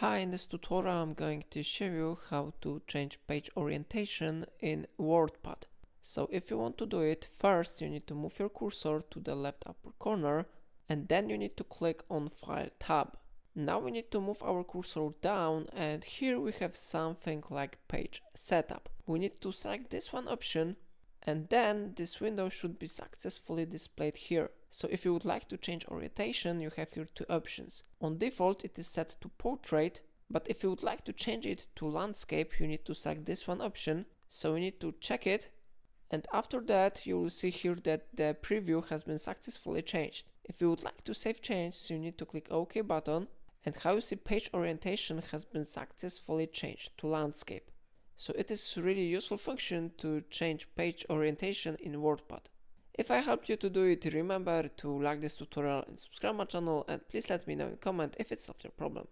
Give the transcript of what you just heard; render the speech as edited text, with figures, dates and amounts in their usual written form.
Hi, in this tutorial I'm going to show you how to change page orientation in WordPad. So if you want to do it, first you need to move your cursor to the left upper corner and then you need to click on File tab. Now we need to move our cursor down and here we have something like page setup. We need to select this one option and then this window should be successfully displayed here. So if you would like to change orientation, you have here two options. On default it is set to portrait, but if you would like to change it to landscape, you need to select this one option. So you need to check it, and after that you will see here that the preview has been successfully changed. If you would like to save changes, you need to click OK button, and how you see page orientation has been successfully changed to landscape. So it is a really useful function to change page orientation in WordPad. If I helped you to do it, remember to like this tutorial and subscribe my channel, and please let me know in comment if it solved your problem.